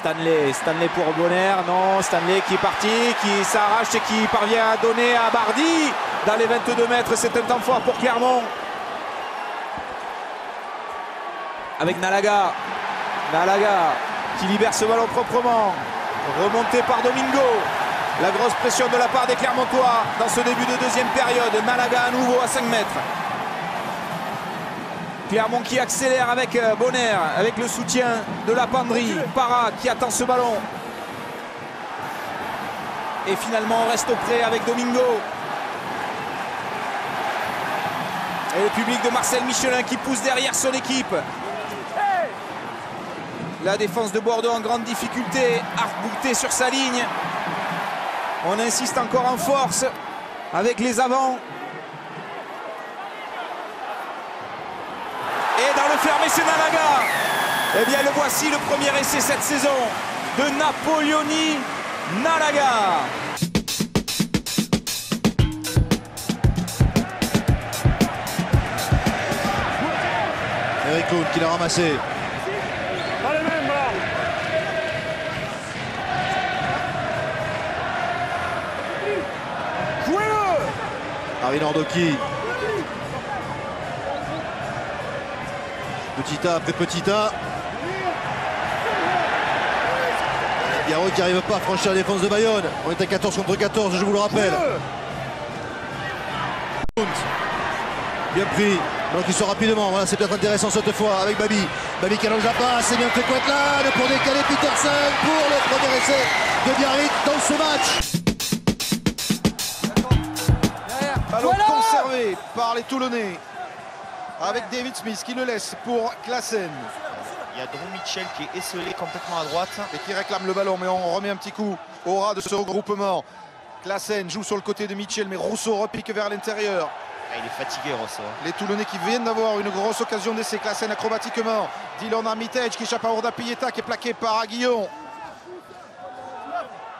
Stanley pour Bonner, non, Stanley qui est parti, qui s'arrache et qui parvient à donner à Bardi dans les 22 mètres. C'est un temps fort pour Clermont. Avec Nalaga qui libère ce ballon proprement, remonté par Domingo. La grosse pression de la part des Clermontois dans ce début de deuxième période. Nalaga à nouveau à 5 mètres. Clermont qui accélère avec Bonner, avec le soutien de la Pandry. Para qui attend ce ballon. Et finalement on reste auprès avec Domingo. Et le public de Marcel Michelin qui pousse derrière son équipe. La défense de Bordeaux en grande difficulté. Arc-bouté sur sa ligne. On insiste encore en force avec les avants. Et dans le fermé, c'est Nalaga. Eh bien, le voici, le premier essai cette saison de Napoleoni Nalaga. Eric Kuhn qui l'a ramassé. Harry Nordoki. Petit A après petit A. Biarro qui n'arrive pas à franchir la défense de Bayonne. On est à 14 contre 14, je vous le rappelle. Bien pris. Donc il sort rapidement. Voilà, c'est peut-être intéressant cette fois avec Babi. Babi qui allonge la passe. C'est bien fait Coetlan pour décaler Petersen pour le premier essai de Biarritz dans ce match. Ballon conservé par les Toulonnais avec David Smith qui le laisse pour Claassen. Il y a Drew Mitchell qui est esselé complètement à droite et qui réclame le ballon, mais on remet un petit coup au ras de ce regroupement. Claassen joue sur le côté de Mitchell, mais Rousseau repique vers l'intérieur. Il est fatigué, Rousseau. Les Toulonnais qui viennent d'avoir une grosse occasion d'essai. Claassen acrobatiquement. Dylan Armitage qui échappe à Orda Pieta qui est plaqué par Aguillon.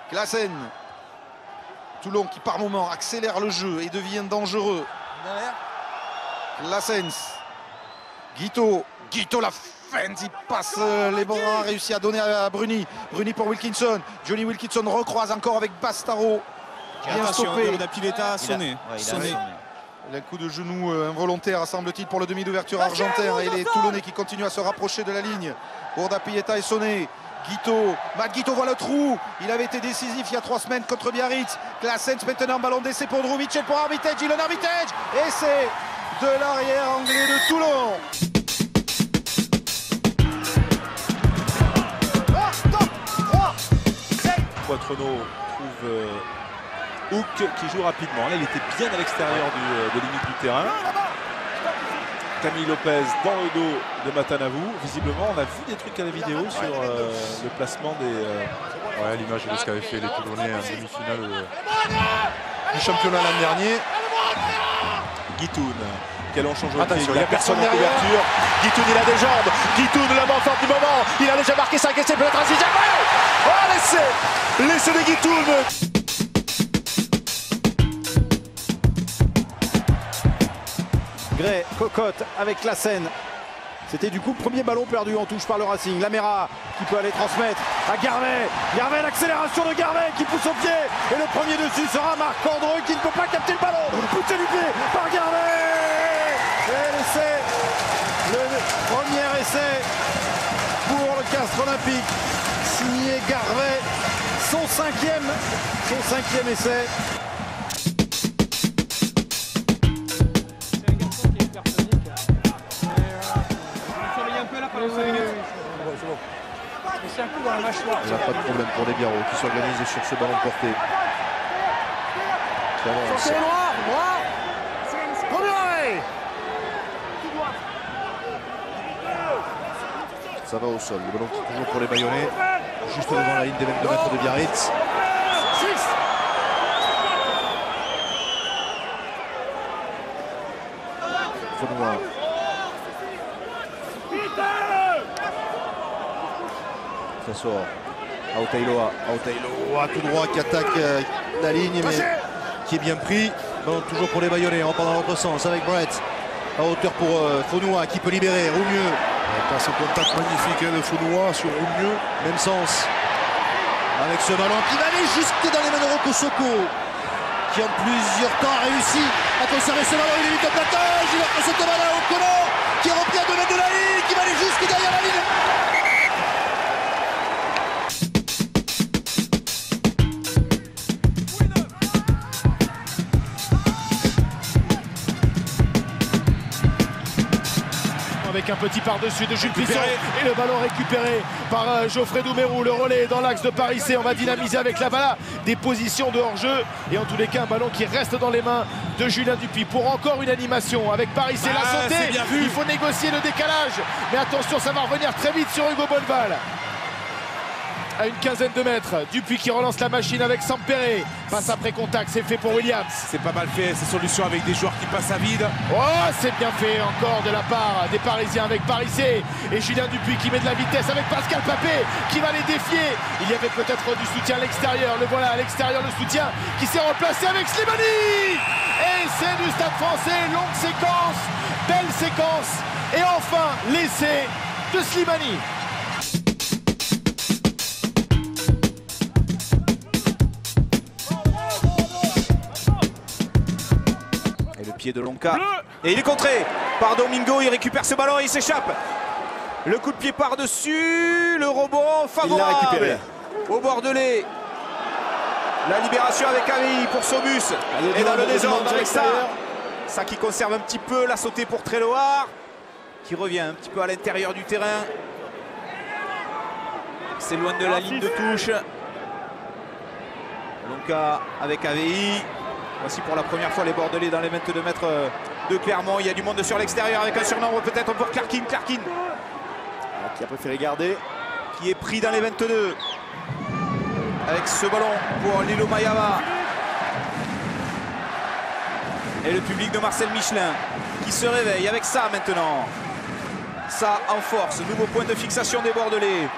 Claassen. Toulon qui par moment accélère le jeu et devient dangereux. Claessens. Guito la feinte, il passe les bras, réussit à donner à Bruni. Bruni pour Wilkinson. Johnny Wilkinson recroise encore avec Bastaro. Bien stoppé. Orda Pieta a sonné. Un coup de genou involontaire, semble-t-il, pour le demi d'ouverture argentin. Et les Toulonnais qui continuent à se rapprocher de la ligne. Orda Pieta est sonné. Guito, Matt Guito voit le trou. Il avait été décisif il y a 3 semaines contre Biarritz. Claessens maintenant, ballon d'essai pour Drew Mitchell pour Armitage. Il en Armitage. Essai de l'arrière anglais de Toulon. Poitrenaud trouve Hook qui joue rapidement. Là, il était bien à l'extérieur des limites du terrain. Camille Lopez dans le dos de Matanavou. Visiblement, on a vu des trucs à la vidéo sur le placement des... Ouais, l'image de ce qu'avaient fait les Toulonnais en demi-finale du championnat l'an dernier. Guitoun, quel on change attention, il n'y a personne en couverture. Guitoun, il a des jambes. Guitoun, le moment fort du moment. Il a déjà marqué 5 essais, peut-être un 6e. Oh, l'essai de Guitoun. Gray, cocotte avec Claassen. C'était du coup le premier ballon perdu en touche par le Racing. Lamera qui peut aller transmettre à Garvey. Garvey, l'accélération de Garvey qui pousse au pied. Et le premier dessus sera Marc-Andreu qui ne peut pas capter le ballon. Poussé du pied par Garvey. Et l'essai, le premier essai pour le Castres Olympique. Signé Garvey, son cinquième essai. C'est un coup dans la mâchoire. Il n'y a pas de problème pour les Biarros qui s'organisent sur ce ballon porté. C'est noir. Premier arrêt. Ça va au sol. Le ballon qui est toujours pour les Bayonnais. Juste devant la ligne des 22 mètres de Biarritz. Faunois. Ça sort. Aotailoa tout droit qui attaque la ligne mais qui est bien pris. Ballon toujours pour les Bayonnais en pendant l'autre sens avec Brett. à hauteur pour Faunois qui peut libérer. Roumieux. Passe au contact magnifique de Faunois sur Roumieux. Même sens. Avec ce ballon qui va aller jusque dans les mains de Rocco Socco, qui en plusieurs temps a réussi à conserver ce ballon. Il évite au plaquage. Il offre cette balle à O'Connor qui est rempli à 2 mètres de la ligne, qui va aller jusque derrière la ligne. Avec un petit par-dessus de Jules Pisson et le ballon récupéré par Geoffrey Doumerou. Le relais dans l'axe de Paris C. On va dynamiser avec la balle des positions de hors-jeu et en tous les cas un ballon qui reste dans les mains de Julien Dupuis pour encore une animation avec Paris C. La santé, il faut négocier le décalage, mais attention, ça va revenir très vite sur Hugo Bonneval. À une quinzaine de mètres, Dupuis qui relance la machine avec Sampere. Passe après contact, c'est fait pour Williams. C'est pas mal fait, ces solutions avec des joueurs qui passent à vide. Oh, c'est bien fait encore de la part des Parisiens avec Paris C. Et Julien Dupuis qui met de la vitesse avec Pascal Papé qui va les défier. Il y avait peut-être du soutien à l'extérieur. Le voilà à l'extérieur, le soutien qui s'est remplacé avec Slimani. Et c'est du Stade Français, longue séquence, belle séquence. Et enfin, l'essai de Slimani. Pied de Lonca et il est contré par Domingo, il récupère ce ballon et il s'échappe. Le coup de pied par-dessus, le rebond favorable au Bordelais. La libération avec Avi pour Sobus et dans le désordre avec ça qui conserve un petit peu la sautée pour Treloar qui revient un petit peu à l'intérieur du terrain. C'est loin de la ligne de touche. Lonca avec Avi. Voici pour la première fois les Bordelais dans les 22 mètres de Clermont. Il y a du monde sur l'extérieur avec un surnombre peut-être pour Clarkin. Clarkin qui a préféré garder. Qui est pris dans les 22. Avec ce ballon pour Lilo Mayava. Et le public de Marcel Michelin qui se réveille avec ça maintenant. Ça en force. Nouveau point de fixation des Bordelais.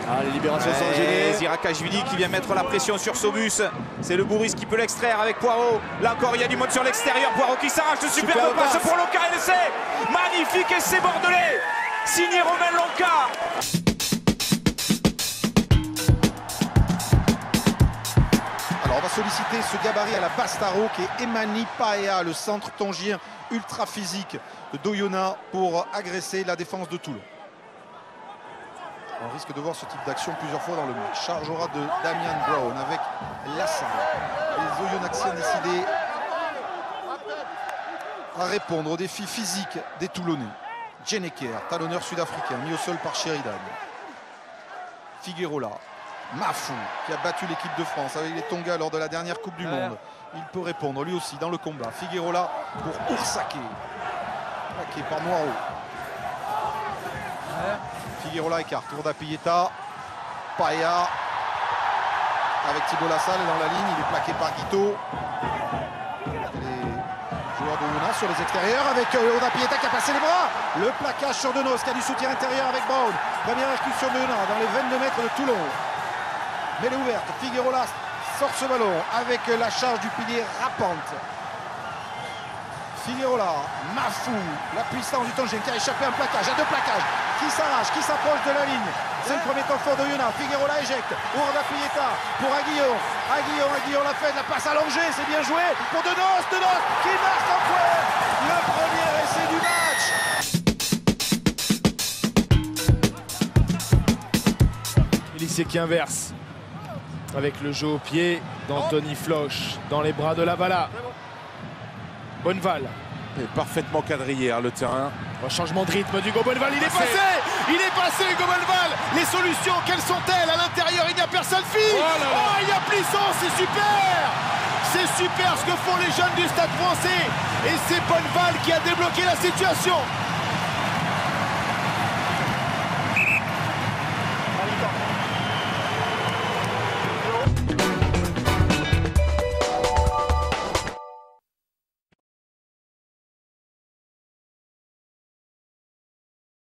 Ah, les libérations sont gênées. Zirakashvili qui vient mettre la pression sur Sobus. C'est le Bourris qui peut l'extraire avec Poirot. Là encore, il y a du monde sur l'extérieur. Poirot qui s'arrache de superbe passe pour Lonca et l'essai. Magnifique essai bordelais. Signé Romain Lonca. Alors on va solliciter ce gabarit à la Bastaro qui est Emani Paea, le centre tongien ultra physique d'Oyonnax pour agresser la défense de Toulon. On risque de voir ce type d'action plusieurs fois dans le match. Chargera de Damian Brown avec Lassalle. Les Oyonnaxiens décidés à répondre aux défis physiques des Toulonnais. Jeneker, talonneur sud-africain, mis au sol par Sheridan. Figueroa, Mafou, qui a battu l'équipe de France avec les Tonga lors de la dernière Coupe du Monde. Il peut répondre lui aussi dans le combat. Figueroa pour Oursake. Plaqué par Noiro. Figueroa écarte, Urda Pieta, Paea avec Thibaut Lassalle dans la ligne, il est plaqué par Guito. Les joueurs de Yona sur les extérieurs avec Urda Pieta qui a passé les bras. Le plaquage sur Denos qui a du soutien intérieur avec Brown. Première expulsion de Yona dans les 22 mètres de Toulon. Mais elle est ouverte, Figueroa sort ce ballon avec la charge du pilier Rapante. Figueroa, Mafou, la puissance du Tongien qui a échappé un plaquage, à deux plaquages, qui s'arrache, qui s'approche de la ligne. C'est le premier temps fort de Yona. Figueroa éjecte, Urda Pieta pour Aguillon. Aguillon l'a fait, la passe allongée, c'est bien joué pour Denos qui marque un point. Le premier essai du match. L'Issé qui inverse avec le jeu au pied d'Anthony Floch dans les bras de Lavala. Bonneval. Parfaitement quadrillé le terrain. Un changement de rythme d'Hugo Bonneval. Il est passé Hugo Bonneval. Les solutions, quelles sont-elles? À l'intérieur, il n'y a personne. Il y a Plisson, c'est super. C'est super ce que font les jeunes du Stade Français. Et c'est Bonneval qui a débloqué la situation.